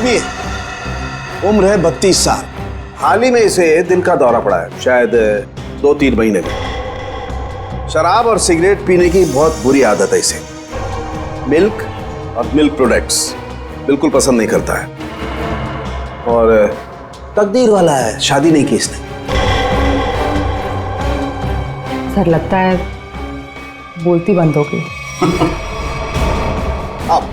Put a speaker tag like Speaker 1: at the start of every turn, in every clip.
Speaker 1: आदमी है, उम्र है 32 साल। हाल ही में इसे दिल का दौरा पड़ा है, शायद 2-3 महीने में। शराब और सिगरेट पीने की बहुत बुरी आदत है इसे। मिल्क और मिल्क प्रोडक्ट्स बिल्कुल पसंद नहीं करता है और तकदीर वाला है, शादी नहीं की इसने।
Speaker 2: सर लगता है बोलती बंद हो गई।
Speaker 1: अब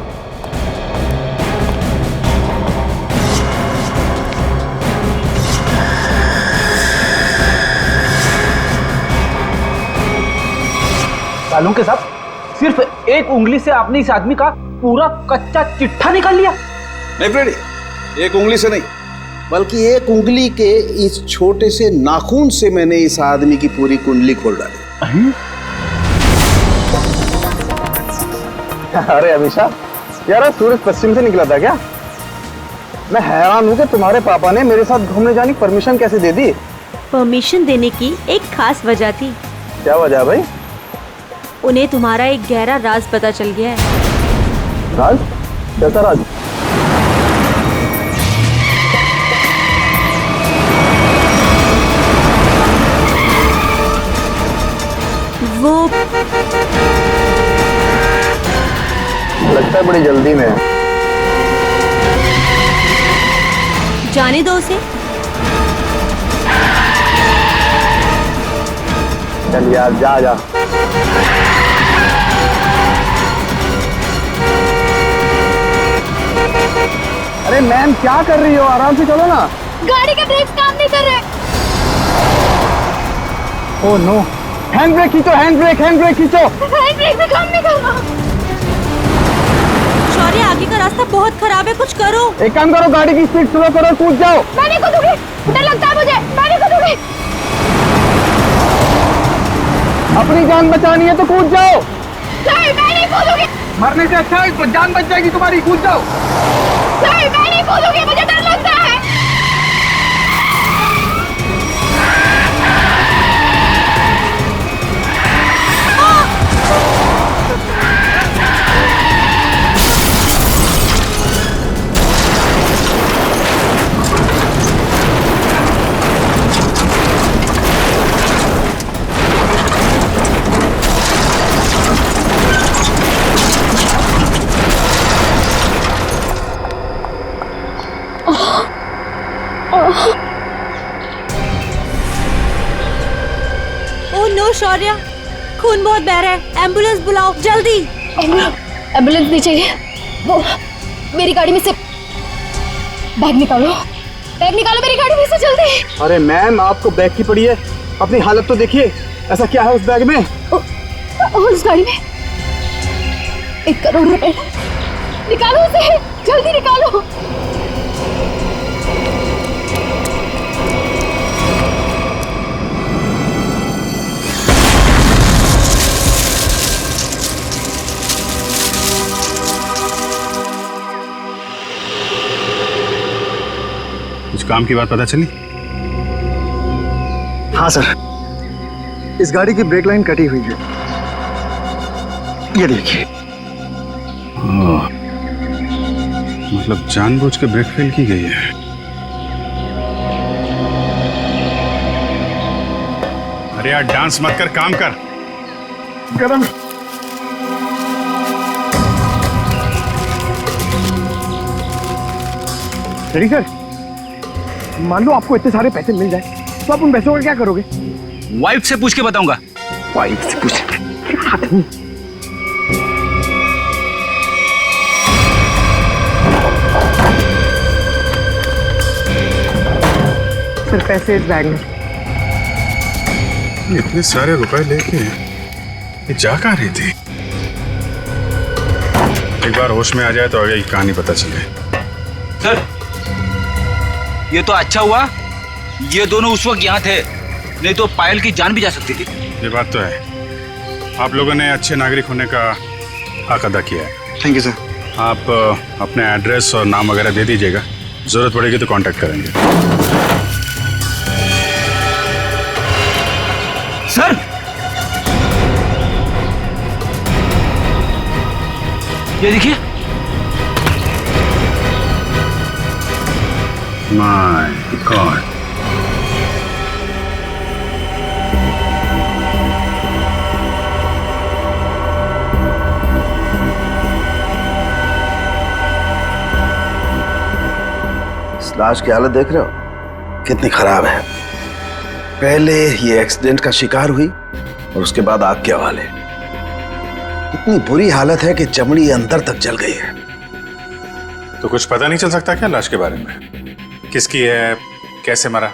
Speaker 3: सालों के साथ सिर्फ एक उंगली से आपने इस आदमी का पूरा कच्चा चिट्ठा निकाल लिया।
Speaker 1: नहीं फ्रेडी, एक उंगली से नहीं, बल्कि एक उंगली के इस छोटे से नाखून से मैंने इस आदमी की पूरी कुंडली खोल डाली।
Speaker 4: अरे अभिषा, यार सूरज पश्चिम से निकला था क्या? मैं हैरान हूँ कि तुम्हारे पापा ने मेरे साथ घूमने जाने की परमिशन कैसे दे दी?
Speaker 5: परमिशन देने की एक खास वजह थी।
Speaker 4: क्या वजह है भाई?
Speaker 5: उन्हें तुम्हारा एक गहरा राज पता चल गया है।
Speaker 4: राज? कैसा राज?
Speaker 5: वो
Speaker 4: लगता है बड़ी जल्दी में है।
Speaker 5: जाने दो उसे।
Speaker 4: चल यार, जा जा। अरे मैम, क्या कर रही हो? आराम से चलो ना।
Speaker 6: गाड़ी के ब्रेक्स काम नहीं कर रहे।
Speaker 4: ओह नो, हैंड ब्रेक खींचो, हैंड ब्रेक खींचो।
Speaker 6: हैंड ब्रेक भी काम नहीं कर रहा।
Speaker 5: शौर्य, आगे का रास्ता बहुत खराब है, कुछ करो।
Speaker 4: एक काम करो, गाड़ी की स्पीड स्लो करो, कूद जाओ।
Speaker 6: मैं नहीं कूदूंगी, डर लगता है मुझे, मैं नहीं कूदूंगी।
Speaker 4: अपनी जान बचानी है तो कूद जाओ।
Speaker 6: सर, मैं नहीं कूदूंगी।
Speaker 4: मरने से अच्छा है जान बच जाएगी तुम्हारी, कूद जाओ।
Speaker 6: सर, मैं नहीं कूदूंगी, मुझे डर लगता है।
Speaker 5: ओह नो शौर्य, खून बहुत बह रहा है, एम्बुलेंस बुलाओ जल्दी।
Speaker 6: एम्बुलेंस नहीं चाहिए। वो मेरी गाड़ी में से बैग निकालो, बैग निकालो मेरी गाड़ी में से जल्दी।
Speaker 4: अरे मैम, आपको बैग की पड़ी है, अपनी हालत तो देखिए। ऐसा क्या है उस बैग में?
Speaker 6: उस गाड़ी में 1 करोड़ रुपए। निकालो उसे, जल्दी निकालो।
Speaker 7: कुछ काम की बात पता चली?
Speaker 4: हाँ सर, इस गाड़ी की ब्रेक लाइन कटी हुई है, ये देखिए।
Speaker 7: मतलब जानबूझ के ब्रेक फेल की गई है। अरे यार, डांस मत कर, काम कर।
Speaker 4: गरम। रेडी सर, मान लो आपको इतने सारे पैसे मिल जाए तो आप उन पैसों का क्या करोगे?
Speaker 3: वाइफ से पूछ के बताऊंगा।
Speaker 4: वाइफ से पूछ? सर, पैसे इस बैग में।
Speaker 7: इतने सारे रुपए लेके ये जा कहाँ रही थी? एक बार होश में आ जाए तो आगे की कहानी पता चले।
Speaker 3: सर, ये तो अच्छा हुआ ये दोनों उस वक्त यहाँ थे, नहीं तो पायल की जान भी जा सकती थी।
Speaker 7: ये बात तो है, आप लोगों ने अच्छे नागरिक होने का हक अदा किया है।
Speaker 4: Thank you sir.
Speaker 7: आप अपने एड्रेस और नाम वगैरह दे दीजिएगा, जरूरत पड़ेगी तो कांटेक्ट करेंगे।
Speaker 3: सर, ये देखिए,
Speaker 7: माय गॉड।
Speaker 1: इस लाश की हालत देख रहे हो कितनी खराब है। पहले ये एक्सीडेंट का शिकार हुई और उसके बाद आग के हवाले। इतनी बुरी हालत है कि चमड़ी अंदर तक जल गई है।
Speaker 7: तो कुछ पता नहीं चल सकता क्या लाश के बारे में? किसकी है, कैसे मरा?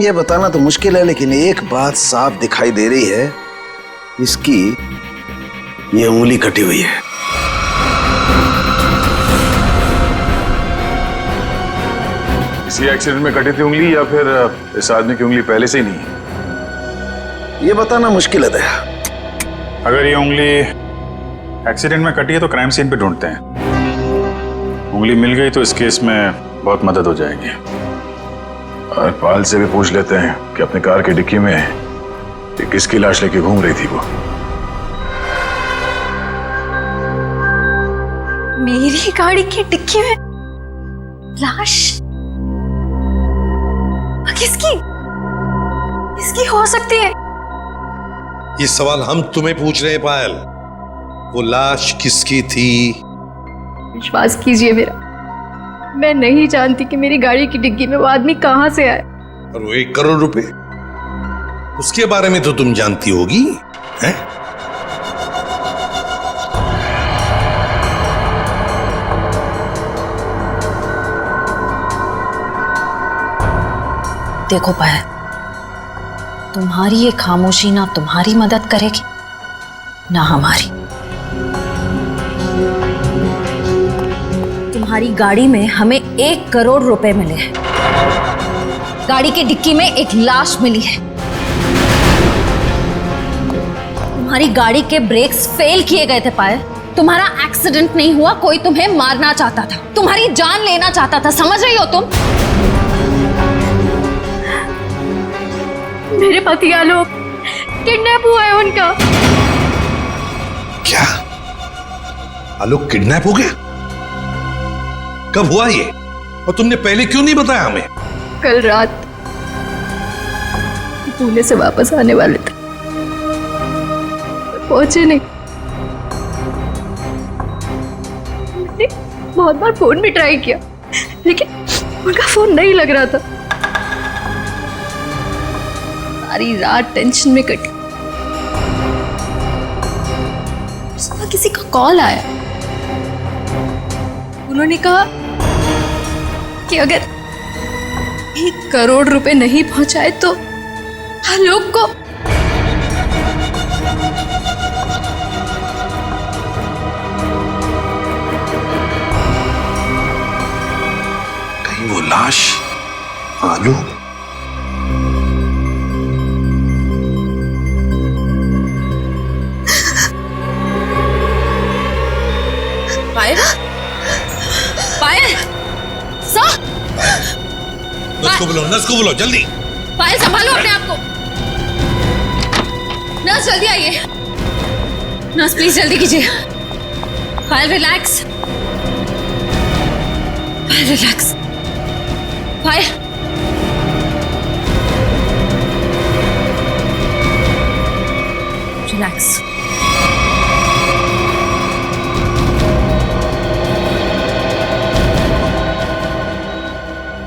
Speaker 1: ये बताना तो मुश्किल है, लेकिन एक बात साफ दिखाई दे रही है, इसकी ये उंगली कटी हुई है।
Speaker 8: किसी एक्सीडेंट में कटी थी उंगली या फिर इस आदमी की उंगली पहले से ही नहीं है?
Speaker 1: ये बताना मुश्किल है दया।
Speaker 7: अगर ये उंगली एक्सीडेंट में कटी है तो क्राइम सीन पे ढूंढते हैं। उंगली मिल गई तो इस केस में बहुत मदद हो जाएगी।
Speaker 8: और पाल से भी पूछ लेते हैं कि अपने कार की डिक्की में ये किसकी लाश लेके घूम रही थी वो।
Speaker 6: मेरी गाड़ी की डिक्की में लाश? किसकी? किसकी हो सकती है?
Speaker 9: ये सवाल हम तुम्हें पूछ रहे हैं पायल। वो लाश किसकी थी?
Speaker 6: विश्वास कीजिए मेरा, मैं नहीं जानती कि मेरी गाड़ी की डिग्गी में वो आदमी कहां से आए।
Speaker 9: और वो 1 करोड़ रुपए, उसके बारे में तो तुम जानती होगी, हैं?
Speaker 10: देखो पायल, तुम्हारी ये खामोशी ना तुम्हारी मदद करेगी ना हमारी। तुम्हारी गाड़ी में हमें 1 करोड़ रुपए मिले हैं, गाड़ी की डिक्की में एक लाश मिली है। तुम्हारी गाड़ी के ब्रेक्स फेल किए गए थे पायल। तुम्हारा एक्सीडेंट नहीं हुआ, कोई तुम्हें मारना चाहता था, तुम्हारी जान लेना चाहता था, समझ रही हो तुम?
Speaker 6: मेरे पति आलोक किडनैप हुआ है उनका।
Speaker 9: क्या? आलोक किडनैप हो गया? कब हुआ ये? और तुमने पहले क्यों नहीं बताया हमें?
Speaker 6: कल रात पुणे से वापस आने वाले थे, पहुंचे नहीं। मैंने बहुत बार फोन भी ट्राई किया, लेकिन उनका फोन नहीं लग रहा था। सारी रात टेंशन में कटी। सुबह किसी का कॉल आया, उन्होंने कहा कि अगर 1 करोड़ रुपए नहीं पहुंचाए तो आलोक को
Speaker 9: कहीं वो लाश आलोक?
Speaker 10: पायल, पायल, सर,
Speaker 9: नर्स को बोलो जल्दी।
Speaker 10: पायल संभालो अपने आप को। नर्स जल्दी आइए। नर्स प्लीज जल्दी कीजिए। पायल रिलैक्स, पायल रिलैक्स, पायल। रिलैक्स।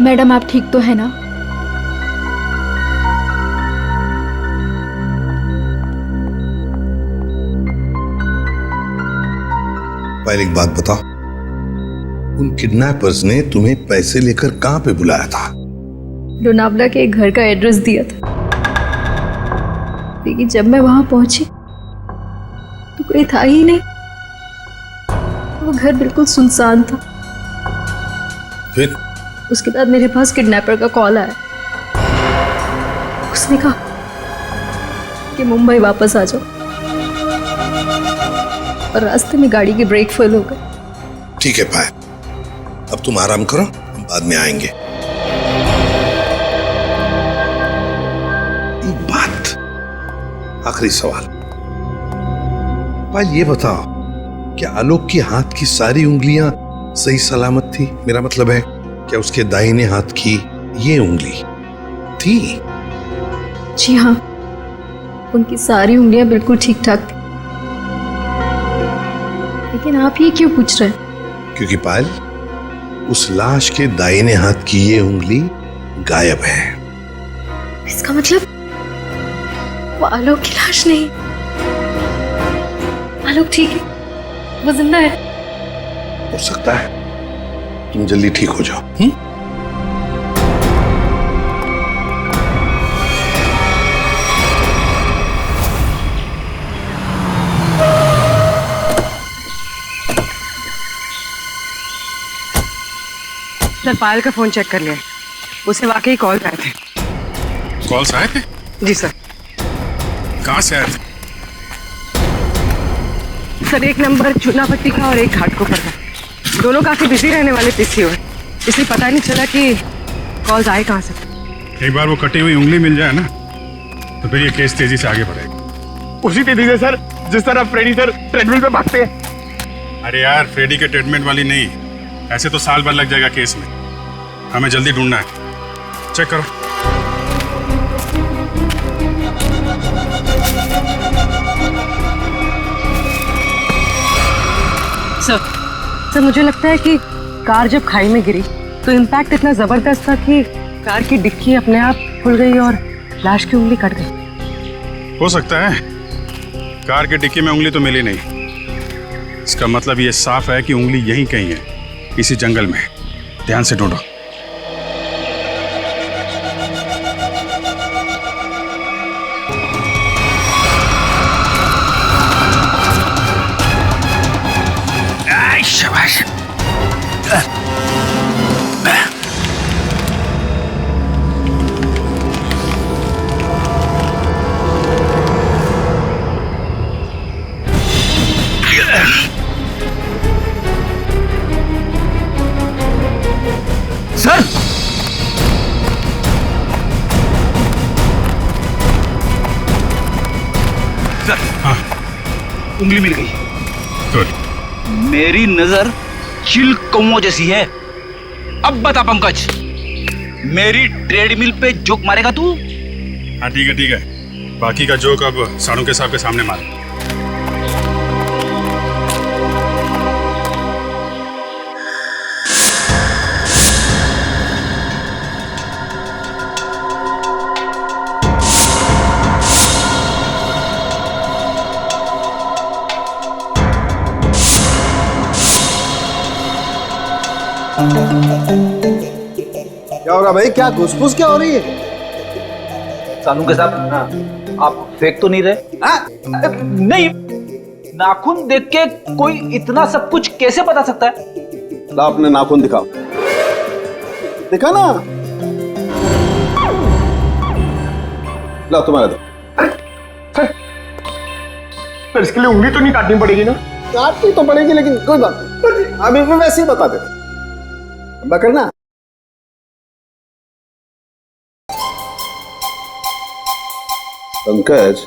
Speaker 6: मैडम आप ठीक तो है ना?
Speaker 9: पहले एक बात बताओ, उन किडनैपर्स ने तुम्हें पैसे लेकर कहां पे बुलाया था?
Speaker 6: लोनावला के एक घर का एड्रेस दिया था, लेकिन जब मैं वहां पहुंची तो कोई था ही नहीं। वो घर बिल्कुल सुनसान था।
Speaker 9: फिर?
Speaker 6: उसके बाद मेरे पास किडनैपर का कॉल आया। उसने कहा कि मुंबई वापस आ जाओ, और रास्ते में गाड़ी की ब्रेक फेल हो गई।
Speaker 9: ठीक है पायल, अब तुम आराम करो, हम बाद में आएंगे। एक बात, आखिरी सवाल। पायल ये बताओ, क्या आलोक की हाथ की सारी उंगलियां सही सलामत थी? मेरा मतलब है क्या उसके दाहिने हाथ की ये उंगली थी?
Speaker 6: जी हाँ, उनकी सारी उंगलियां बिल्कुल ठीक ठाक थी। लेकिन आप ये क्यों पूछ रहे हैं?
Speaker 9: क्योंकि पायल, उस लाश के दाहिने हाथ की ये उंगली गायब है।
Speaker 6: इसका मतलब वो आलोक की लाश नहीं। आलोक ठीक है, वो जिंदा है।
Speaker 9: हो सकता है तुम जल्दी ठीक हो जाओ।
Speaker 2: सर, पायल का फोन चेक कर लिया, उसे वाकई कॉल आए थे।
Speaker 7: कॉल्स आए थे?
Speaker 2: जी सर।
Speaker 7: कहाँ से आए थे?
Speaker 2: सर, एक नंबर चुनापट्टी का और एक घाटकोपर का। दोनों काफी बिजी रहने वाले पीसीओ है, इसलिए पता नहीं चला कि कॉल्स आए कहाँ से।
Speaker 7: एक बार वो कटी हुई उंगली मिल जाए ना, तो फिर ये केस तेजी से आगे बढ़ेगा।
Speaker 4: उसी तेजी से सर जिस तरह फ्रेडी सर ट्रेडमिल पे भागते हैं।
Speaker 7: अरे यार, फ्रेडी के ट्रीटमेंट वाली नहीं, ऐसे तो साल भर लग जाएगा केस में। हमें जल्दी ढूंढना है। चेक करो।
Speaker 2: सर, मुझे लगता है कि कार जब खाई में गिरी तो इम्पैक्ट इतना जबरदस्त था कि कार की डिक्की अपने आप खुल गई और लाश की उंगली कट गई।
Speaker 7: हो सकता है। कार के डिक्की में उंगली तो मिली नहीं। इसका मतलब ये साफ है कि उंगली यहीं कहीं है, इसी जंगल में। ध्यान से ढूंढो।
Speaker 3: शाबाश। सर, सर,
Speaker 7: हाँ,
Speaker 3: उंगली मिल गई।
Speaker 7: गुड।
Speaker 3: मेरी नजर चिल कौओं जैसी है। अब बता पंकज, मेरी ट्रेडमिल पे जोक मारेगा तू?
Speaker 7: हाँ ठीक है, ठीक है। बाकी का जोक अब साड़ू के साहब के सामने मार।
Speaker 1: क्या हो रहा भाई? क्या घुसपुस क्या हो रही है?
Speaker 3: सानू के साथ आप फेंक तो नहीं रहे? नहीं, नाखून देख के कोई इतना सब कुछ कैसे बता सकता है?
Speaker 1: ला अपने नाखून दिखाओ। दिखा ना। ला तुम्हारा दो।
Speaker 4: सर इसके लिए उंगली तो नहीं काटनी पड़ेगी ना?
Speaker 1: काटनी तो पड़ेगी, लेकिन कोई बात नहीं, अभी भी वैसे ही बता देते। करना। पंकज,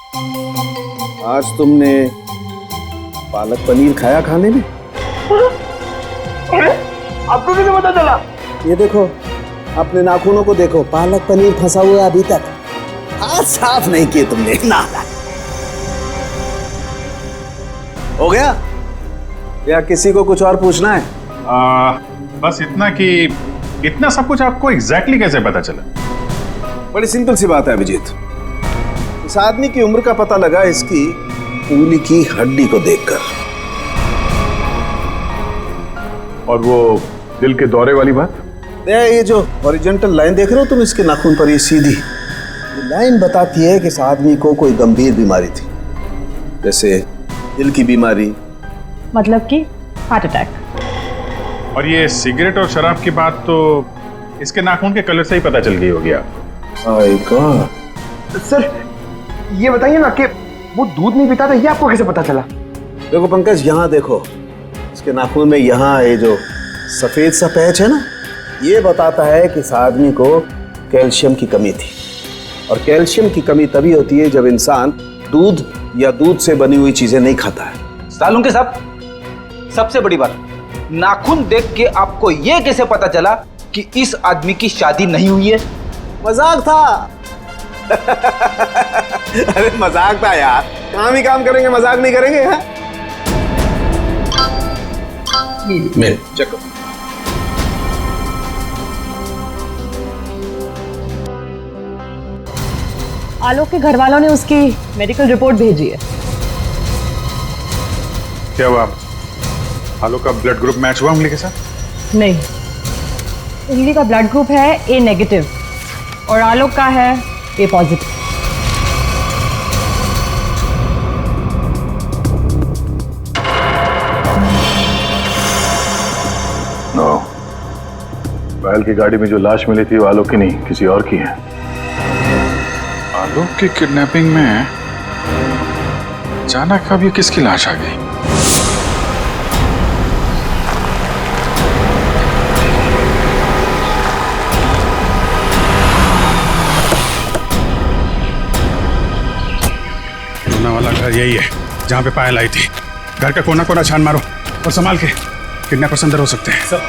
Speaker 1: आज तुमने पालक पनीर खाया खाने में?
Speaker 4: अरे आपको कैसे पता चला?
Speaker 1: ये देखो, अपने नाखूनों को देखो, पालक पनीर फंसा हुआ है अभी तक। हाथ साफ नहीं किए तुमने ना। हो गया या किसी को कुछ और पूछना है?
Speaker 7: बस इतना कि इतना सब कुछ आपको एग्जैक्टली कैसे पता चला?
Speaker 1: बड़ी सिंपल सी बात है अभिजीत। इस आदमी की उम्र का पता लगा इसकी उंगली की हड्डी को देखकर।
Speaker 8: और वो दिल के दौरे वाली बात?
Speaker 1: ये जो हॉरिजॉन्टल लाइन देख रहे हो तुम इसके नाखून पर, ये सीधी ये लाइन बताती है कि इस आदमी को कोई गंभीर बीमारी थी, जैसे दिल की बीमारी।
Speaker 2: मतलब कि हार्ट अटैक।
Speaker 7: और ये सिगरेट और शराब की बात तो इसके नाखून के कलर से ही पता चल गई होगी आप।
Speaker 1: My God.
Speaker 4: सर ये बताइए ना कि वो दूध नहीं पीता था, ये आपको कैसे पता चला?
Speaker 1: देखो पंकज, यहाँ देखो, इसके नाखून में यहाँ ये जो सफेद सा पैच है ना, ये बताता है कि इस आदमी को कैल्शियम की कमी थी। और कैल्शियम की कमी तभी होती है जब इंसान दूध या दूध से बनी हुई चीजें नहीं खाता है।
Speaker 3: सालू के साथ सबसे बड़ी बात, नाखून देख के आपको यह कैसे पता चला कि इस आदमी की शादी नहीं हुई है?
Speaker 1: मजाक था। अरे मजाक था यार, काम ही काम करेंगे, मजाक नहीं करेंगे। हाँ?
Speaker 9: मैं
Speaker 1: चेक करो।
Speaker 2: आलोक के घर वालों ने उसकी मेडिकल रिपोर्ट भेजी है।
Speaker 7: क्या हुआ? आलोक का ब्लड ग्रुप मैच हुआ उंगली के साथ?
Speaker 2: नहीं, उंगली का ब्लड ग्रुप है ए नेगेटिव और आलोक का है ए पॉजिटिव।
Speaker 8: नो, पायल की गाड़ी में जो लाश मिली थी वो आलोक की नहीं, किसी और की है।
Speaker 7: आलोक की किडनैपिंग में अचानक अब ये किसकी लाश आ गई? रोना वाला घर यही है जहां पे पायल आई थी। घर का कोना कोना छान मारो और संभाल के, किडनैपर्स अंदर हो सकते हैं।
Speaker 11: सर,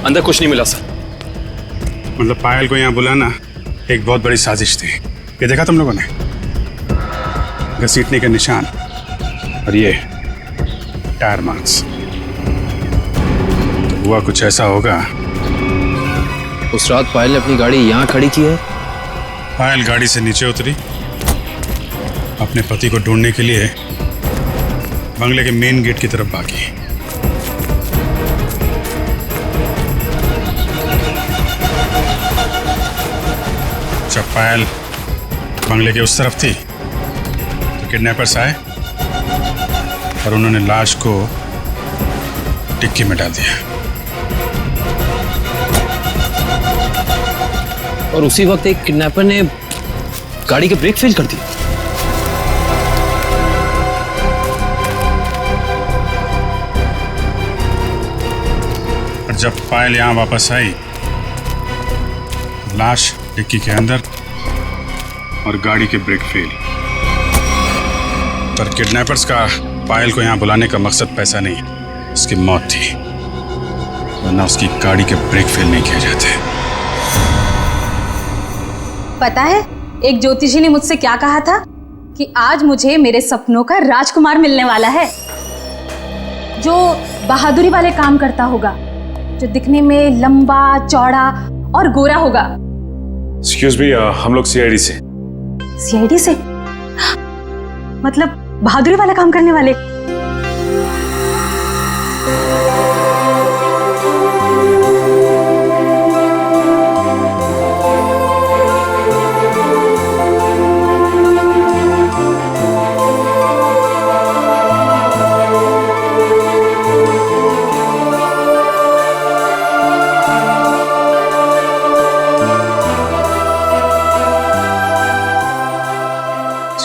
Speaker 11: अंदर कुछ नहीं मिला सर।
Speaker 7: मतलब पायल को यहाँ बुलाना एक बहुत बड़ी साजिश थी। ये देखा तुम लोगों ने? घसीटने के निशान और ये टायर मार्क्स। तो हुआ कुछ ऐसा होगा।
Speaker 11: उस रात पायल ने अपनी गाड़ी यहाँ खड़ी की है।
Speaker 7: पायल गाड़ी से नीचे उतरी, अपने पति को ढूंढने के लिए बंगले के मेन गेट की तरफ भागी। जब पायल बंगले के उस तरफ थी तो किडनैपर्स आए और उन्होंने लाश को टिक्की में डाल दिया।
Speaker 11: और उसी वक्त एक किडनैपर ने गाड़ी के ब्रेक फेल कर दिए।
Speaker 7: और जब पायल यहाँ वापस आई, लाश डिक्की के अंदर और गाड़ी के ब्रेक फेल। पर किडनैपर्स का पायल को यहाँ बुलाने का मकसद पैसा नहीं, उसकी मौत थी, वरना उसकी गाड़ी के ब्रेक फेल नहीं किए जाते।
Speaker 10: पता है एक ज्योतिषी ने मुझसे क्या कहा था कि आज मुझे मेरे सपनों का राजकुमार मिलने वाला है, जो बहादुरी वाले काम करता होगा, जो दिखने में लंबा चौड़ा और गोरा होगा।
Speaker 8: एक्सक्यूज मी, हम लोग सीआईडी से।
Speaker 10: सीआईडी से? मतलब बहादुरी वाला काम करने वाले?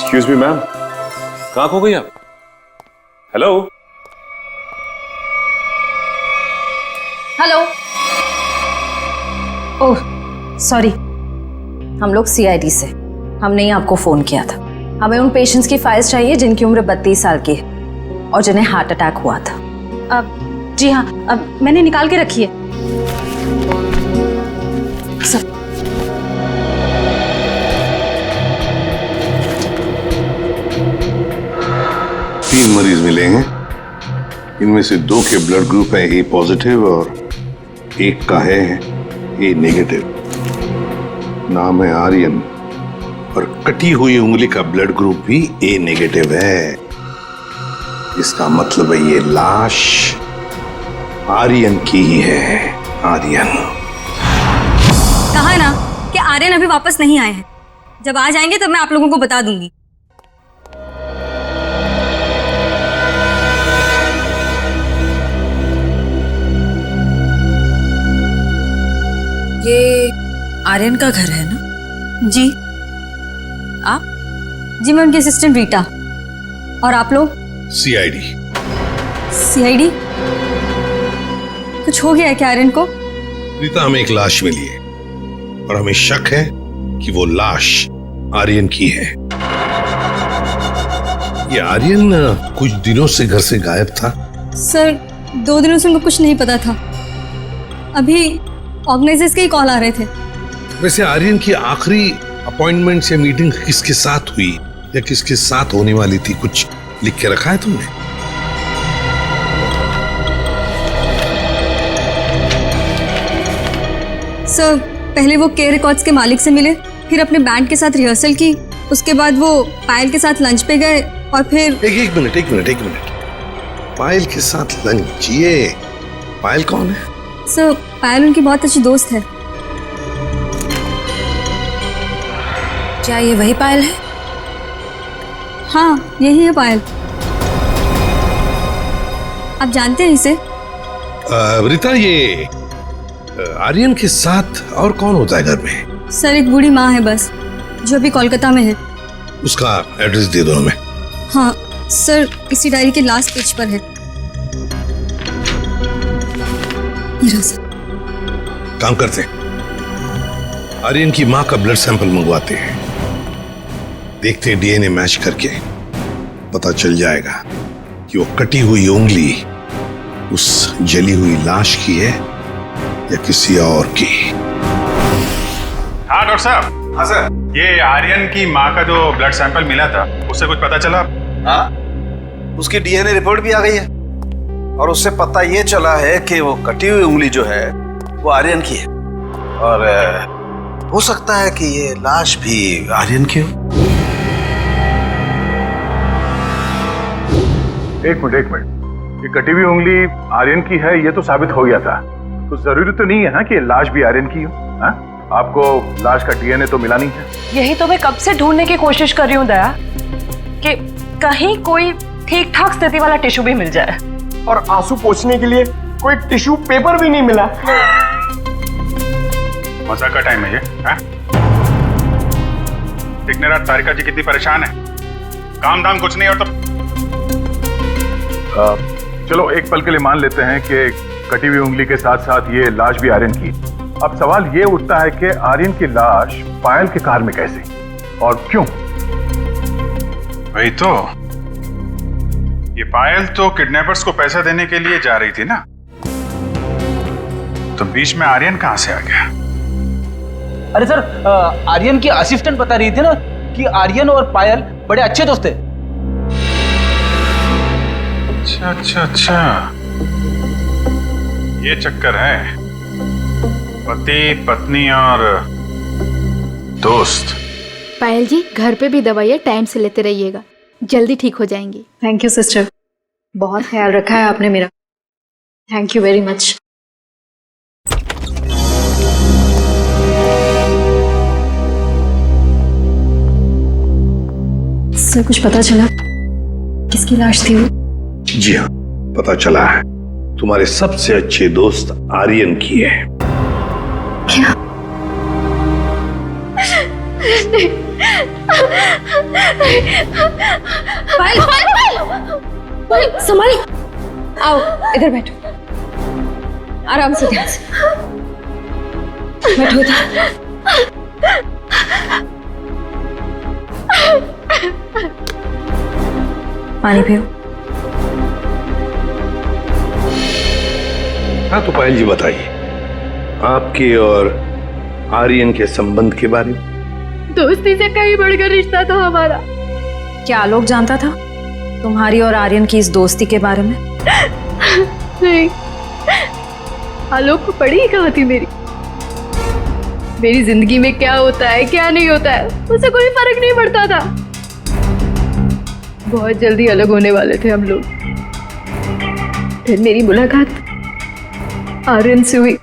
Speaker 8: एक्सक्यूज मी मैम, कहाँ खो गई आप? Hello
Speaker 10: hello. ओह सॉरी, हम लोग सीआईडी से, हमने ही आपको फोन किया था। हमें उन पेशेंट्स की फाइल्स चाहिए जिनकी उम्र 32 साल की है और जिन्हें हार्ट अटैक हुआ था। अब जी हाँ, अब मैंने निकाल के रखी है। सर
Speaker 9: 3 मरीज मिलेंगे, इनमें से 2 के ब्लड ग्रुप है ए पॉजिटिव और एक का है ए नेगेटिव। नाम है आर्यन और कटी हुई उंगली का ब्लड ग्रुप भी ए नेगेटिव है। इसका मतलब है ये लाश आर्यन की ही है। आर्यन
Speaker 6: कहा ना कि आर्यन अभी वापस नहीं आए हैं। जब आ जाएंगे तब मैं आप लोगों को बता दूंगी।
Speaker 12: ये आर्यन का घर है ना?
Speaker 10: जी।
Speaker 12: आप?
Speaker 10: जी मैं उनकी असिस्टेंट रीटा। और आप लोग?
Speaker 9: सीआईडी।
Speaker 10: सीआईडी? कुछ हो गया है क्या आर्यन को?
Speaker 9: रीता, हमें एक लाश मिली है और हमें शक है कि वो लाश आर्यन की है। ये आर्यन कुछ दिनों से घर से गायब था।
Speaker 10: सर 2 दिनों से उनको कुछ नहीं पता था। अभी ऑर्गेनाइजर्स के ही कॉल आ रहे थे।
Speaker 9: वैसे आर्यन की आखिरी अपॉइंटमेंट या मीटिंग किसके साथ हुई या किसके साथ होने वाली थी, कुछ लिख के रखा है तुमने?
Speaker 10: सर पहले वो के रिकॉर्ड्स के मालिक से मिले, फिर अपने बैंड के साथ रिहर्सल की, उसके बाद वो पायल के साथ लंच पे गए और फिर
Speaker 9: एक मिनट। पायल के साथ लंच? ये पायल कौन है?
Speaker 10: सर पायल उनकी बहुत अच्छी दोस्त है।
Speaker 12: क्या ये वही पायल है?
Speaker 10: हाँ यही है पायल। आप जानते हैं इसे?
Speaker 9: रीता, ये आर्यन के साथ और कौन होता है घर में?
Speaker 10: सर एक बूढ़ी माँ है बस, जो अभी कोलकाता में है।
Speaker 9: उसका एड्रेस दे दो हमें।
Speaker 10: हाँ सर, इसी डायरी के लास्ट पेज पर है। ये रहा सर।
Speaker 9: काम करते हैं, आर्यन की माँ का ब्लड सैंपल मंगवाते हैं, देखते हैं डीएनए मैच करके पता चल जाएगा कि वो कटी हुई उंगली उस जली हुई लाश की है या किसी और की।
Speaker 7: हाँ डॉक्टर साहब।
Speaker 1: हाँ सर।
Speaker 7: ये आर्यन की माँ का जो ब्लड सैंपल मिला था, उससे कुछ पता चला?
Speaker 1: हाँ, उसकी डीएनए रिपोर्ट भी आ गई है और उससे पता ये चला है कि वो कटी हुई उंगली जो है वो आर्यन की है और हो सकता है कि ये लाश भी आर्यन की हो।
Speaker 8: एक मिनट, ये कटी हुई उंगली आर्यन की है ये तो साबित हो गया था, तो जरूरी तो नहीं है ना कि लाश भी आर्यन की हो। हाँ? आपको लाश का डीएनए तो मिला नहीं है।
Speaker 2: यही तो मैं कब से ढूंढने की कोशिश कर रही हूँ दया, कि कहीं कोई ठीक ठाक स्थिति वाला टिश्यू भी मिल जाए।
Speaker 4: और आंसू पोंछने के लिए कोई टिश्यू पेपर भी नहीं मिला।
Speaker 7: मजाक का टाइम है ये? दिखने रात तारिका जी कितनी परेशान है, काम दाम कुछ नहीं और तो
Speaker 8: चलो एक पल के लिए मान लेते हैं कि कटी हुई उंगली के साथ साथ ये लाश भी आर्यन की। अब सवाल ये उठता है कि आर्यन की लाश पायल के कार में कैसे और क्यों?
Speaker 7: वही तो, ये पायल तो किडनैपर्स को पैसा देने के लिए जा रही थी ना, तो बीच में आर्यन कहां से आ गया?
Speaker 3: अरे सर, आर्यन की असिस्टेंट बता रही थी ना कि आर्यन और पायल बड़े अच्छे दोस्त थे।
Speaker 7: अच्छा, ये चक्कर है, पति पत्नी और दोस्त।
Speaker 6: पायल जी, घर पे भी दवाइयाँ टाइम से लेते रहिएगा, जल्दी ठीक हो जाएंगी।
Speaker 2: थैंक यू सिस्टर, बहुत ख्याल रखा है आपने मेरा। Thank you very much. Sir कुछ पता चला किसकी लाश थी वो?
Speaker 9: जी हाँ, पता चला है, तुम्हारे सबसे अच्छे दोस्त आर्यन की है।
Speaker 2: क्या?
Speaker 6: पायल, संभालो।
Speaker 2: आओ इधर बैठो, आराम से, ध्यान से बैठो इधर। पानी पियो।
Speaker 9: हाँ तो पायल जी बताइए, आपके और आर्यन के संबंध के बारे में।
Speaker 6: दोस्ती से कहीं बढ़कर रिश्ता था हमारा।
Speaker 12: क्या आलोक जानता था तुम्हारी और आर्यन की इस दोस्ती के बारे में?
Speaker 6: नहीं, आलोक को पड़ी ही कहाँ थी मेरी जिंदगी में क्या होता है क्या नहीं होता है उसे कोई फर्क नहीं पड़ता था। बहुत जल्दी अलग होने वाले थे हम लोग। फिर मेरी मुलाकात आर्यन से हुई,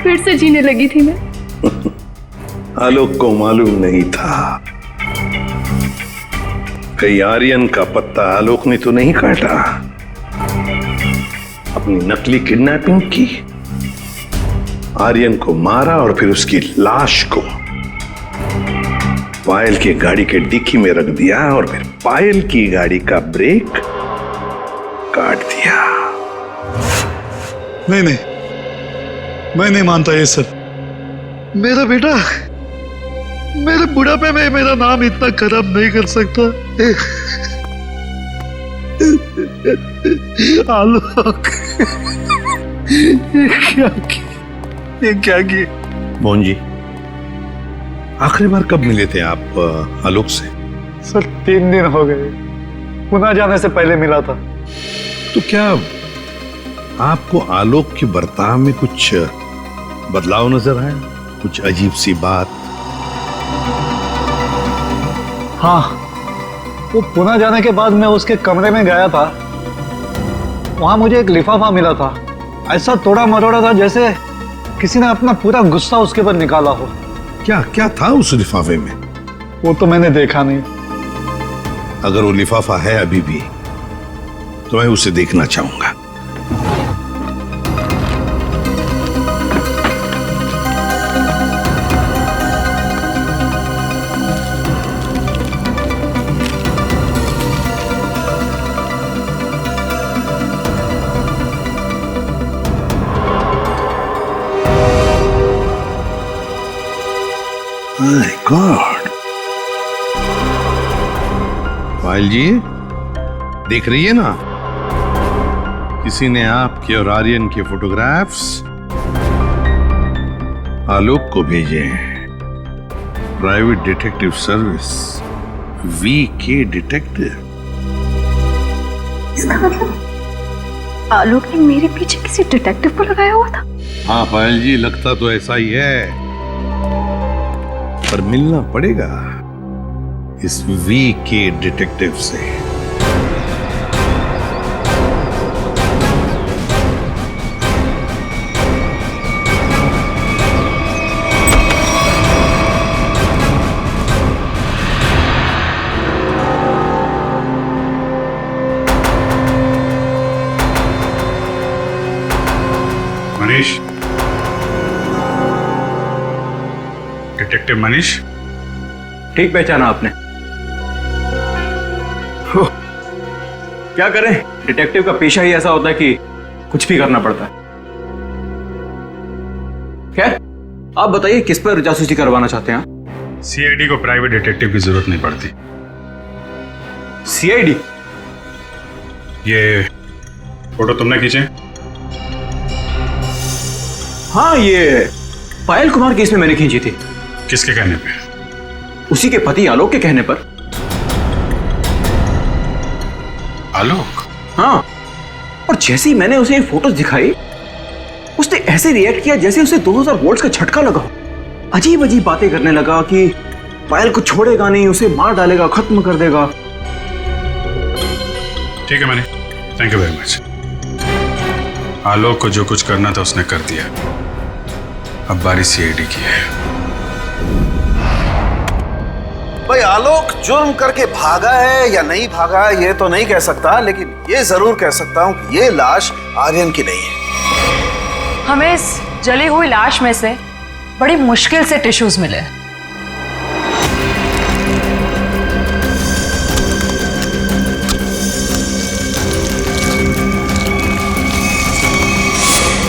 Speaker 6: फिर से जीने लगी थी मैं।
Speaker 9: आलोक को मालूम नहीं था कहीं आर्यन का पत्ता आलोक ने तो नहीं काटा, अपनी नकली किडनैपिंग की। आर्यन को मारा और फिर उसकी लाश को पायल की गाड़ी के डिक्की में रख दिया और फिर पायल की गाड़ी का ब्रेक काट दिया।
Speaker 13: नहीं नहीं, मैं नहीं मानता ये सर। मेरा बेटा मेरे बुढ़ापे में मेरा नाम इतना खराब नहीं कर सकता। आलोक, ये क्या किए?
Speaker 9: मोहन जी, आखिरी बार कब मिले थे आप आलोक से?
Speaker 13: सर 3 दिन हो गए, पुणे जाने से पहले मिला था।
Speaker 9: तो क्या आपको आलोक के बर्ताव में कुछ बदलाव नजर आया? कुछ अजीब सी बात?
Speaker 13: हाँ, वो पुणे जाने के बाद मैं उसके कमरे में गया था। वहां मुझे एक लिफाफा मिला था, ऐसा तोड़ा मरोड़ा था जैसे किसी ने अपना पूरा गुस्सा उसके ऊपर निकाला हो।
Speaker 9: क्या क्या था उस लिफाफे में?
Speaker 13: वो तो मैंने देखा नहीं।
Speaker 9: अगर वो लिफाफा है अभी भी तो मैं उसे देखना चाहूंगा। My God! पायल जी, देख रही है ना, किसी ने आपके और आर्यन के फोटोग्राफ्स आलोक को भेजे हैं। Private detective service, VK detective.
Speaker 10: इसका मतलब आलोक ने मेरे पीछे किसी डिटेक्टिव को लगाया हुआ था?
Speaker 9: हाँ पायल जी, लगता तो ऐसा ही है, पर मिलना पड़ेगा इस VK डिटेक्टिव से।
Speaker 7: मनीष, डिटेक्टिव मनीष।
Speaker 11: ठीक पहचाना आपने। क्या करें, डिटेक्टिव का पेशा ही ऐसा होता है कि कुछ भी करना पड़ता है। खैर, आप बताइए किस पर जासूसी करवाना चाहते हैं?
Speaker 7: CID को प्राइवेट डिटेक्टिव की जरूरत नहीं पड़ती।
Speaker 11: CID?
Speaker 7: ये फोटो तुमने खींचे?
Speaker 11: हाँ, ये पायल कुमार केस में मैंने खींची थी।
Speaker 7: किसके कहने पे?
Speaker 11: उसी के पति आलोक के कहने पर।
Speaker 7: आलोक?
Speaker 11: हाँ, और जैसे ही मैंने उसे ये फोटोज दिखाई, उसने ऐसे रिएक्ट किया जैसे उसे 2000 वोल्ट्स का झटका लगा। अजीब अजीब बातें करने लगा कि पायल को छोड़ेगा नहीं, उसे मार डालेगा, खत्म कर देगा।
Speaker 7: ठीक है Manish, thank you very much. Alok को जो कुछ करना था उसने कर दिया, अब बारी CID की है।
Speaker 1: भाई आलोक जुर्म करके भागा है या नहीं भागा ये तो नहीं कह सकता, लेकिन ये जरूर कह सकता हूं कि ये लाश आर्यन की नहीं है।
Speaker 12: हमें इस जली हुई लाश में से बड़ी मुश्किल से टिश्यूज मिले।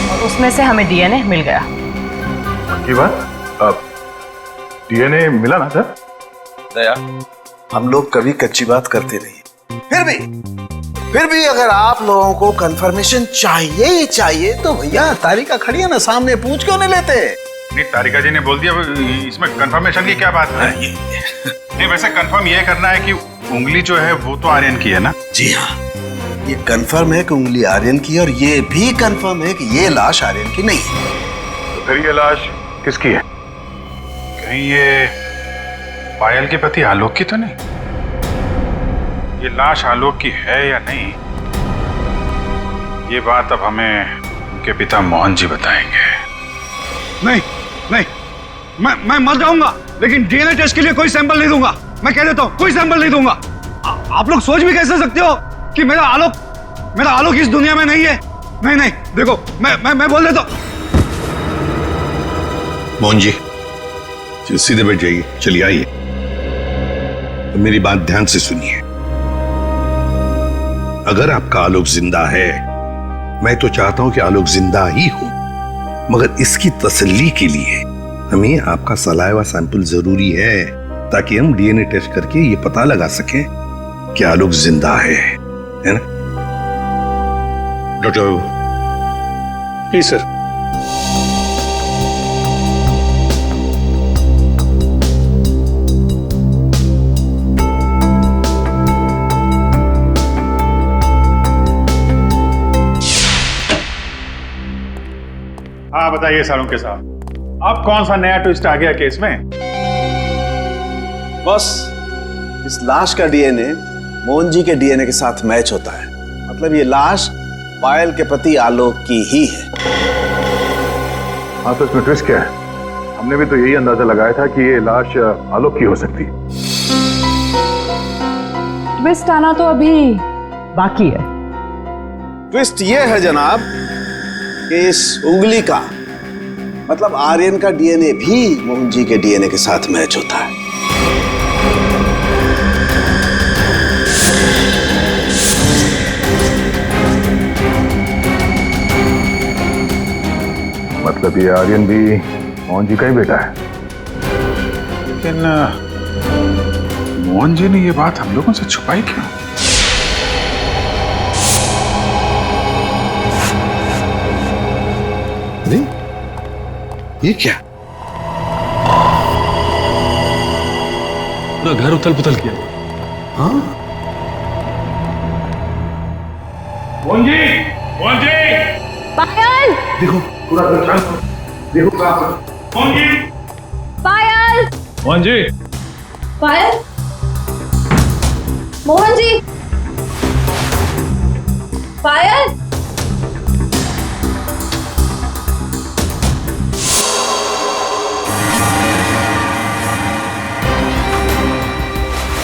Speaker 12: और उसमें से हमें DNA मिल गया।
Speaker 8: की बात? अब DNA मिला ना सर?
Speaker 1: दया, हम लोग कभी कच्ची बात करते नहीं। फिर भी अगर आप लोगों को कंफर्मेशन चाहिए ही चाहिए तो भैया तारिका खड़ी है ना सामने, पूछ क्यों नहीं लेते?
Speaker 7: नहीं, तारिका जी ने बोल दिया, इसमें कंफर्मेशन की क्या बात है? नहीं, वैसे कंफर्म ये करना है कि उंगली जो है वो तो आर्यन की है ना?
Speaker 1: जी हाँ, ये कंफर्म है कि उंगली आर्यन की है और ये भी कंफर्म है कि ये लाश आर्यन की नहीं है।
Speaker 8: तो फिर ये लाश किसकी है?
Speaker 7: कहीं ये पायल के पति आलोक की तो नहीं? ये लाश आलोक की है या नहीं, ये बात अब हमें उनके पिता मोहन जी बताएंगे।
Speaker 13: नहीं नहीं, मैं मर जाऊंगा लेकिन DNA टेस्ट के लिए कोई सैंपल नहीं दूंगा। मैं कह देता हूं, कोई सैंपल नहीं दूंगा। आप लोग सोच भी कैसे सकते हो कि मेरा आलोक इस दुनिया में नहीं है? नहीं नहीं, देखो मैं बोल देता हूं।
Speaker 9: मोहन जी सीधे बैठ जाइए, चलिए आइए। तो मेरी बात ध्यान से सुनिए। अगर आपका आलोक जिंदा है, मैं तो चाहता हूं कि आलोक जिंदा ही हो, मगर इसकी तसल्ली के लिए हमें आपका सलाइवा सैंपल जरूरी है, ताकि हम डीएनए टेस्ट करके ये पता लगा सकें कि आलोक जिंदा है ना? Doctor
Speaker 7: please sir.
Speaker 8: हाँ बताइए सालुंके साहब, अब कौन सा नया ट्विस्ट आ गया केस में?
Speaker 1: बस इस लाश का डीएनए मोहन जी के डीएनए के साथ मैच होता है। मतलब ये लाश पायल के पति आलोक की ही है।
Speaker 8: हाँ तो इसमें ट्विस्ट क्या है? हमने भी तो यही अंदाजा लगाया था कि ये लाश आलोक की हो सकती है।
Speaker 2: ट्विस्ट आना तो अभी बाकी है।
Speaker 1: ट्विस्ट ये है जनाब कि इस उंगली का मतलब आर्यन का डीएनए भी मोहन जी के डीएनए के साथ मैच होता है।
Speaker 8: मतलब ये आर्यन भी मोहन जी का ही बेटा है। लेकिन मोहन जी ने ये बात हम लोगों से छुपाई क्यों?
Speaker 9: नहीं, ये क्या?
Speaker 7: पूरा घर उथल पुथल किया।
Speaker 9: हाँ?
Speaker 8: मोहन जी, मोहन जी,
Speaker 6: पायल,
Speaker 8: देखो पूरा घर शांत हो। देखो कहाँ? मोहन जी,
Speaker 6: पायल,
Speaker 8: मोहन जी,
Speaker 6: पायल, मोहन जी, पायल।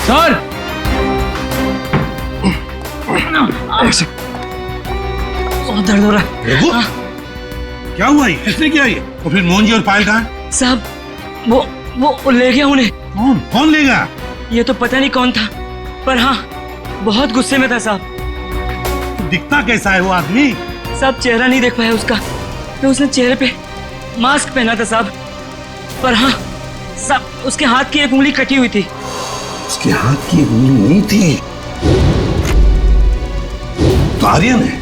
Speaker 3: सर बहुत दर्द हो रहा है।
Speaker 9: रघु, क्या हुआ? ये किसने किया ये? और फिर मोहन जी और पायल कहाँ?
Speaker 3: साहब वो ले गया उन्हें।
Speaker 9: कौन ले गया?
Speaker 3: ये तो पता नहीं कौन था, पर हाँ बहुत गुस्से में था साहब।
Speaker 9: दिखता कैसा है वो आदमी?
Speaker 3: साहब चेहरा नहीं देख पाया उसका, तो उसने चेहरे पे मास्क पहना था साहब। पर हाँ साहब उसके हाथ की एक उंगली कटी हुई थी।
Speaker 9: उसके हाथ की उंगली नहीं थी तो आर्यन है।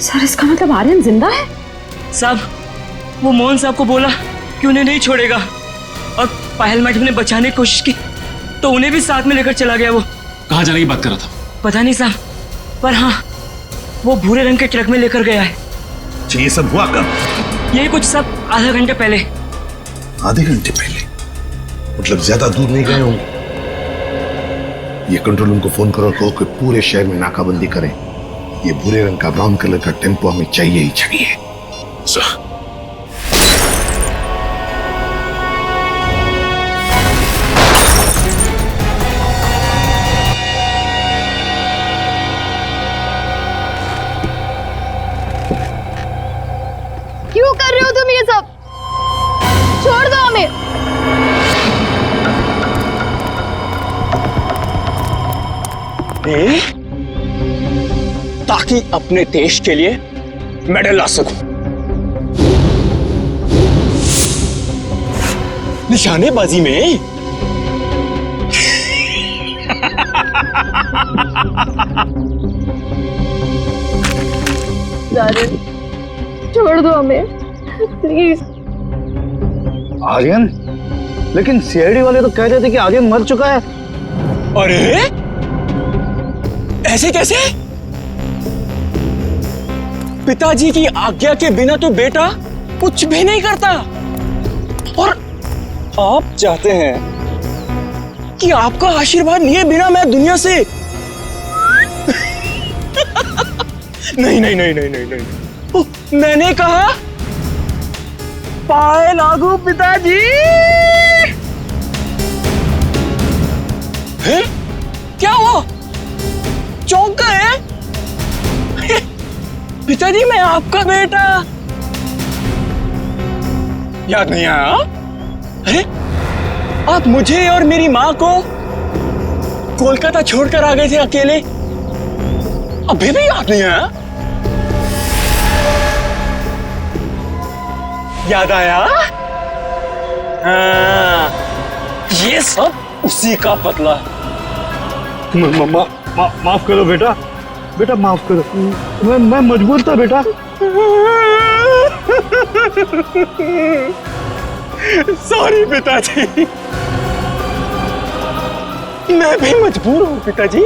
Speaker 2: सर इसका मतलब आर्यन जिंदा है?
Speaker 3: साहब वो मोहन साहब को बोला कि उन्हें नहीं छोड़ेगा, और पायल मैडम ने बचाने की कोशिश की तो उन्हें भी साथ में लेकर चला गया। वो
Speaker 7: कहाँ जाने की बात कर रहा था?
Speaker 3: पता नहीं साहब, पर हाँ वो भूरे रंग के ट्रक में लेकर गया है।
Speaker 9: ये सब हुआ कब?
Speaker 3: यही कुछ सब आधा घंटे पहले।
Speaker 9: आधे घंटे पहले? मतलब ज्यादा दूर नहीं गए होंगे। ये कंट्रोल रूम को फोन करो, कहो कि पूरे शहर में नाकाबंदी करें। ये भूरे रंग का ब्राउन कलर का टेम्पो हमें चाहिए ही चाहिए।
Speaker 6: क्यों कर रहे हो तुम ये सब? छोड़ दो हमें।
Speaker 11: ताकि अपने देश के लिए मेडल ला सकूं। निशानेबाजी में
Speaker 6: छोड़ दो हमें प्लीज।
Speaker 13: आर्यन? लेकिन सीआईडी वाले तो कह रहे थे कि आर्यन मर चुका है।
Speaker 11: अरे ऐसे कैसे? पिताजी की आज्ञा के बिना तो बेटा कुछ भी नहीं करता, और आप चाहते हैं कि आपका आशीर्वाद लिए बिना मैं दुनिया से नहीं नहीं नहीं नहीं नहीं नहीं, मैंने कहा पाए लागू पिताजी। हैं? क्या हुआ? चौंक गए? पिताजी मैं आपका बेटा। याद नहीं आया? अरे आप मुझे और मेरी माँ को कोलकाता छोड़कर आ गए थे अकेले, अभी भी याद नहीं आया? याद आया? हाँ, ये सब उसी का बदला है।
Speaker 13: माफ करो बेटा, बेटा माफ करो, मैं मजबूर था बेटा।
Speaker 11: सॉरी पिताजी, मैं भी मजबूर हूँ पिताजी,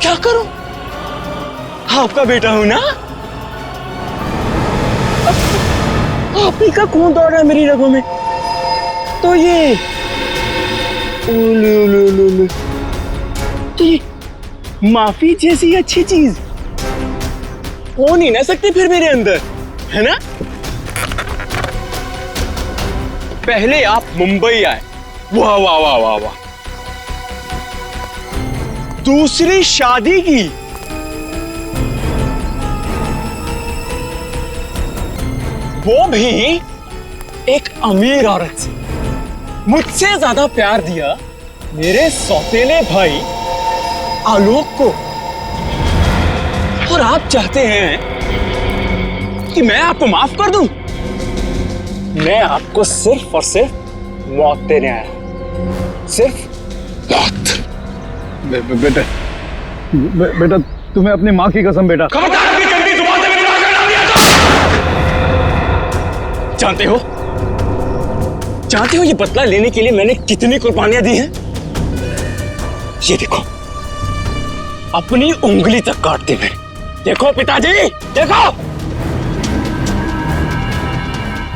Speaker 11: क्या करूं? आपका बेटा हूं ना, आप ही का खून दौड़ रहा है मेरी रगों में, तो ये तो ये माफी जैसी अच्छी चीज हो नहीं ना सकती फिर मेरे अंदर, है ना? पहले आप मुंबई आए, वाह वाह वाह वाह वाह, दूसरी शादी की, वो भी एक अमीर औरत से। मुझसे ज्यादा प्यार दिया मेरे सौतेले भाई आलोक को, और आप चाहते हैं कि मैं आपको माफ कर दूं? मैं आपको सिर्फ और सिर्फ मौत देने आया, सिर्फ मौत।
Speaker 13: बेटा बेटा, तुम्हें अपनी माँ की कसम बेटा।
Speaker 11: खबरदार अपनी गंदी जुबान से मेरी मां का नाम लिया तो। जानते हो ये बदला लेने के लिए मैंने कितनी कुर्बानियां दी हैं? ये देखो, अपनी उंगली तक काट दी मैंने। देखो पिताजी, देखो।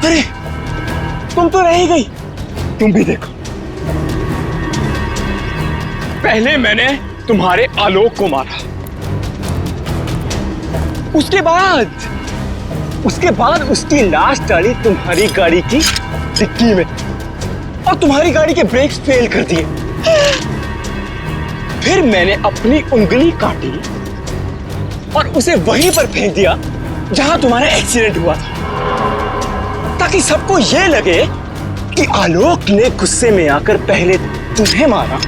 Speaker 11: अरे तुम तो रह ही गई, तुम भी देखो। पहले मैंने तुम्हारे आलोक को मारा, उसके बाद उसकी लाश डाली तुम्हारी गाड़ी की डिक्की में, और तुम्हारी गाड़ी के ब्रेक्स फेल कर दिए। फिर मैंने अपनी उंगली काटी और उसे वहीं पर फेंक दिया जहां तुम्हारा एक्सीडेंट हुआ था, ताकि सबको यह लगे कि आलोक ने गुस्से में आकर पहले तुम्हें मारा,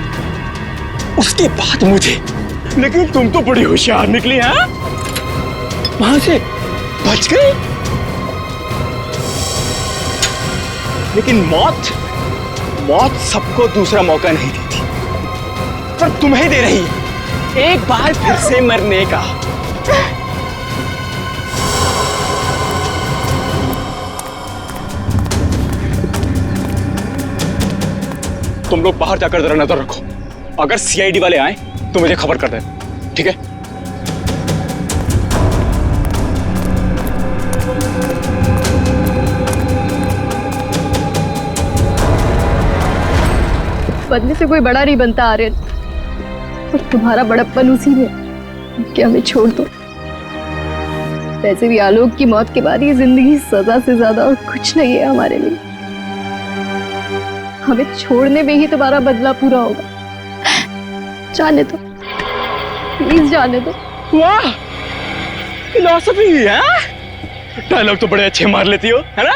Speaker 11: उसके बाद मुझे। लेकिन तुम तो बड़ी होशियार निकली, हैं? वहां से बच गई। लेकिन मौत सबको दूसरा मौका नहीं देती, पर तुम्हें दे रही है एक बार फिर से मरने का। तुम लोग बाहर जाकर जरा नजर रखो, अगर सीआईडी वाले आए तो मुझे खबर कर देना, ठीक है?
Speaker 6: बदले से कोई बड़ा नहीं बनता आर्यन, और तुम्हारा बड़प्पन उसी में कि हमें छोड़ दो। वैसे भी आलोक की मौत के बाद ये जिंदगी सजा से ज्यादा और कुछ नहीं है हमारे लिए। हमें छोड़ने में ही तुम्हारा बदला पूरा होगा। जाने दो, प्लीज जाने दो।
Speaker 11: वाह, फिलॉसफी है। डायलॉग तो बड़े अच्छे मार लेती हो, है ना?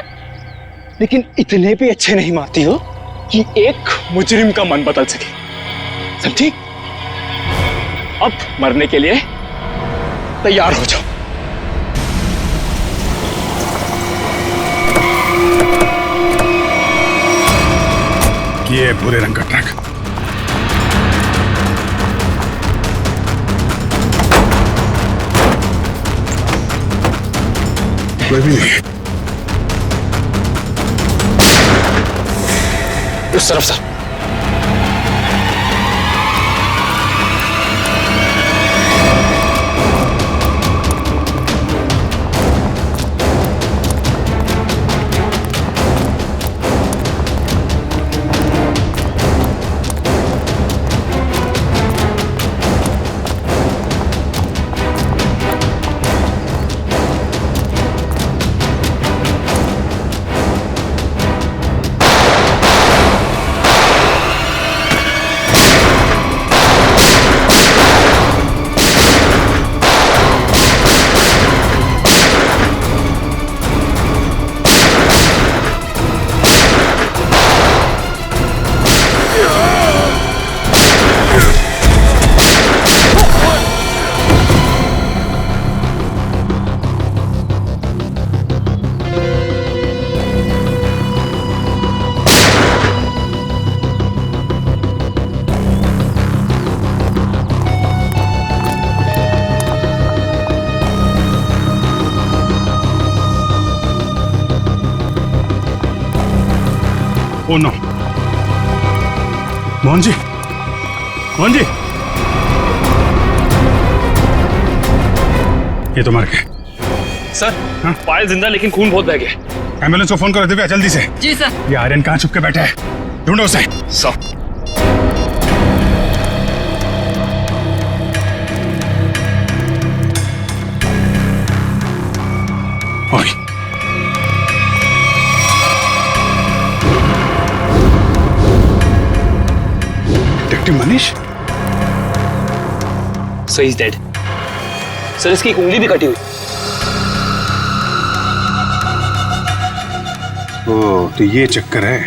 Speaker 11: लेकिन इतने भी अच्छे नहीं मारती हो कि एक मुजरिम का मन बदल सके, समझी? अब मरने के लिए तैयार हो जाओ।
Speaker 7: ये भूरे रंग का ट्रक। कोई भी नहीं।
Speaker 11: उस तरफ sir.
Speaker 7: Oh no, Mohan ji, Mohan ji, ये तो मर गए।
Speaker 14: सर, पायल जिंदा लेकिन खून बहुत बह गया।
Speaker 7: एम्बुलेंस को फोन करो दिव्या, जल्दी से।
Speaker 12: जी सर।
Speaker 7: ये आर्यन कहाँ छुप के बैठा है, ढूंढो उसे।
Speaker 14: सर।
Speaker 7: ओए, detective Manish.
Speaker 14: So is dead. Sir, इसकी एक उंगली भी कटी हुई।
Speaker 7: ओ, तो ये चक्कर है।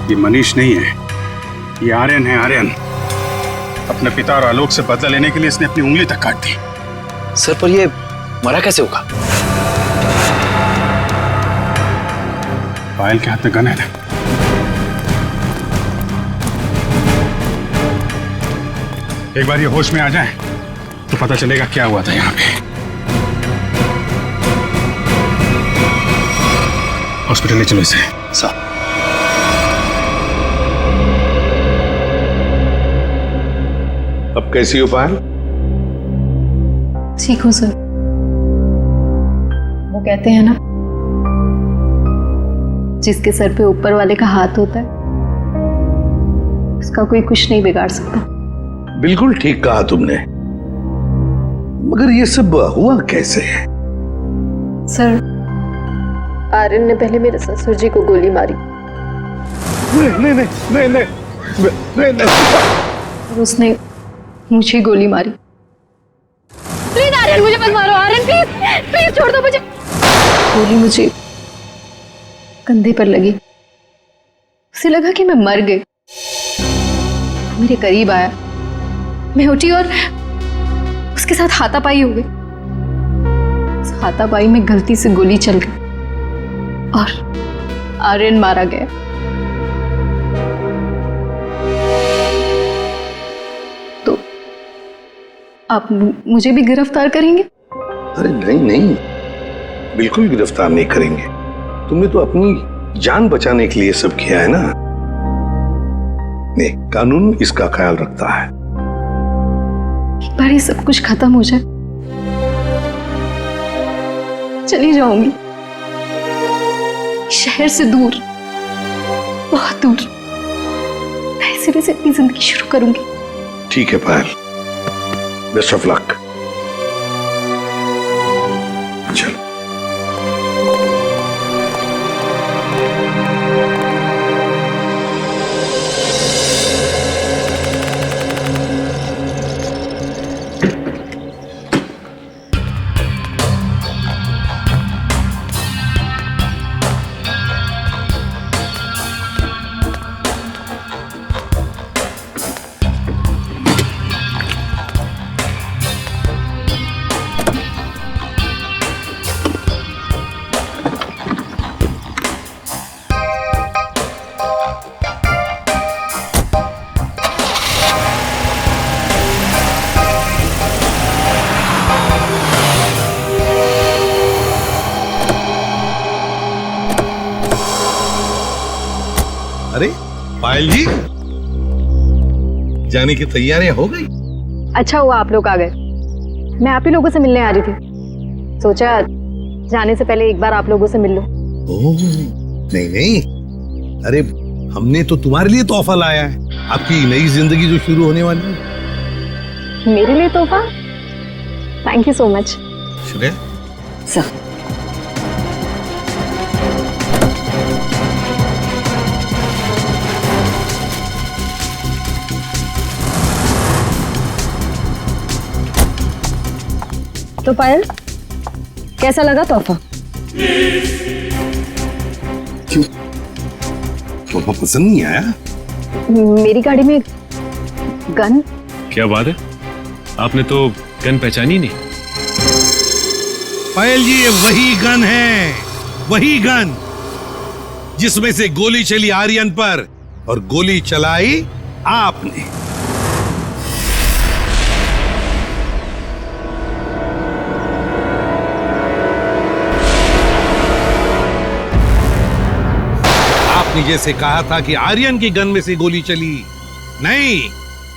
Speaker 7: ये मनीष नहीं है, ये आर्यन है। आर्यन अपने पिता और आलोक से बदला लेने के लिए इसने अपनी उंगली तक काट दी।
Speaker 14: सर, पर ये मरा कैसे होगा?
Speaker 7: पायल के हाथ में गन है ना। एक बार ये होश में आ जाए तो पता चलेगा क्या हुआ था यहाँ पे। हॉस्पिटल ले चलो इसे।
Speaker 14: सर।
Speaker 9: अब कैसी हो पायल?
Speaker 6: ठीक हूँ सर। वो कहते हैं ना, जिसके सर पे ऊपर वाले का हाथ होता है उसका कोई कुछ नहीं बिगाड़ सकता।
Speaker 9: बिल्कुल ठीक कहा तुमने, मगर ये सब हुआ कैसे?
Speaker 6: सर, आर्यन ने पहले मेरे ससुर जी को गोली मारी।
Speaker 9: नहीं नहीं नहीं नहीं नहीं नहीं नहीं।
Speaker 6: और उसने मुझे गोली मारी। प्लीज आर्यन, मुझे मत मारो। आर्यन प्लीज प्लीज छोड़ दो मुझे। गोली मुझे कंधे पर लगी। उसे लगा कि मैं मर गई। मेरे करीब आया, मैं उठी और उसके साथ हाथापाई हो गई। उस हाथापाई में गलती से गोली चल गई और आर्यन मारा गया। तो आप मुझे भी गिरफ्तार करेंगे?
Speaker 9: अरे नहीं नहीं, बिल्कुल गिरफ्तार नहीं करेंगे। तुमने तो अपनी जान बचाने के लिए सब किया है ना। नहीं, कानून इसका ख्याल रखता है।
Speaker 6: एक बार ये सब कुछ खत्म हो जाए, चली जाऊंगी शहर से दूर, बहुत दूर। नए सिरे से अपनी जिंदगी शुरू करूंगी।
Speaker 9: ठीक है पायल, बेस्ट ऑफ लक। चलो।
Speaker 15: अरे पायल जी, जाने की तैयारियां हो गई?
Speaker 6: अच्छा हुआ आप लोग आ गए। मैं आप ही लोगों से मिलने आ रही थी। सोचा जाने से पहले एक बार आप लोगों से मिल लूं।
Speaker 15: ओह, नहीं नहीं, अरे हमने तो तुम्हारे लिए तोहफा लाया है। आपकी नई जिंदगी जो शुरू होने वाली है।
Speaker 6: मेरे लिए तोहफा? Thank you so much.
Speaker 15: Shreya
Speaker 6: sir, तो पायल, कैसा लगा तोहफा?
Speaker 15: क्यों, तोहफा पसंद नहीं आया?
Speaker 6: मेरी गाड़ी में गन।
Speaker 14: क्या बात है, आपने तो गन पहचानी नहीं।
Speaker 15: पायल जी, ये वही गन है, वही गन जिसमें से गोली चली आर्यन पर और गोली चलाई आपने। आपने जैसे कहा था कि आर्यन की गन में से गोली चली, नहीं,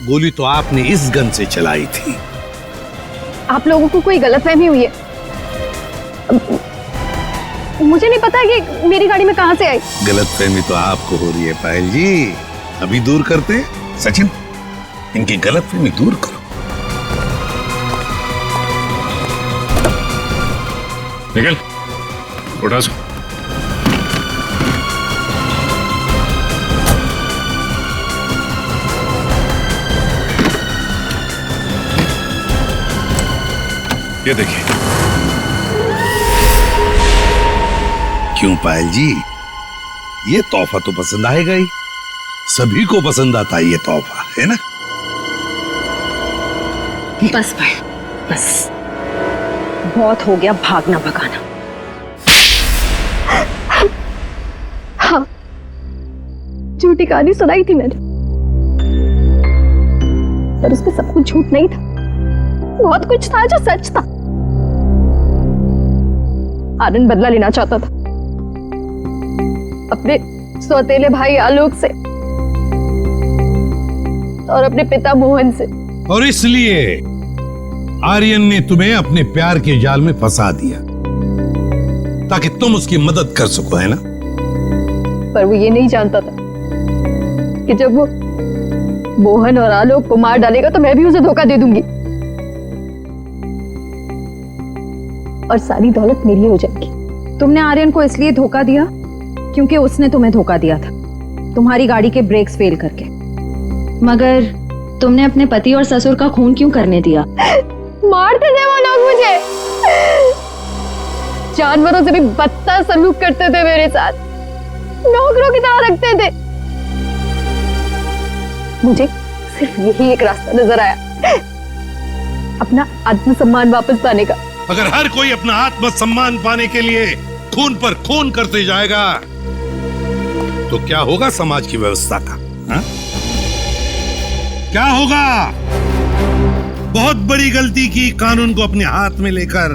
Speaker 15: गोली तो आपने इस गन से चलाई थी।
Speaker 6: आप लोगों को कोई गलतफहमी हुई है। मुझे नहीं पता कि मेरी गाड़ी में कहां से आई।
Speaker 15: गलतफहमी तो आपको हो रही है पायल जी, अभी दूर करते हैं। सचिन, इनकी गलतफहमी दूर करो।
Speaker 7: निकल, उठा सो। ये देखिए।
Speaker 15: क्यों पायल जी, ये तोहफा तो पसंद आएगा ही, सभी को पसंद आता है ये तोहफा, है ना?
Speaker 12: बस भाई, बस बहुत हो गया भागना भगाना।
Speaker 6: हाँ, झूठी कहानी सुनाई थी मैंने, पर उसमें सब कुछ झूठ नहीं था, बहुत कुछ था जो सच था। आनंद बदला लेना चाहता था अपने सौतेले भाई आलोक से और अपने पिता मोहन से,
Speaker 15: और इसलिए आर्यन ने तुम्हें अपने प्यार के जाल में फंसा दिया ताकि तुम उसकी मदद कर सको, है ना?
Speaker 6: पर वो ये नहीं जानता था कि जब वो मोहन और आलोक को मार डालेगा तो मैं भी उसे धोखा दे दूंगी और सारी दौलत मेरी हो जाएगी।
Speaker 12: तुमने आर्यन को इसलिए धोखा दिया क्योंकि उसने तुम्हें धोखा दिया था, तुम्हारी गाड़ी के ब्रेक्स फेल करके। मगर तुमने अपने पति और ससुर का खून क्यों करने दिया?
Speaker 6: मारते थे वो लोग मुझे, जानवरों से भी बदतर सलूक करते थे मेरे साथ, नौकरों की तरह रखते थे। मुझे सिर्फ यही एक रास्ता नजर आया, अपना आत्मसम्मान वापस पाने का।
Speaker 15: अगर हर कोई अपना आत्मसम्मान पाने के लिए खून पर खून करते जाएगा तो क्या होगा समाज की व्यवस्था का? हा? क्या होगा? बहुत बड़ी गलती की कानून को अपने हाथ में लेकर,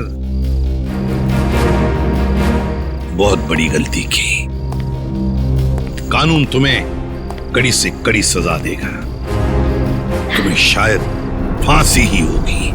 Speaker 15: बहुत बड़ी गलती की। कानून तुम्हें कड़ी से कड़ी सजा देगा, तुम्हें शायद फांसी ही होगी।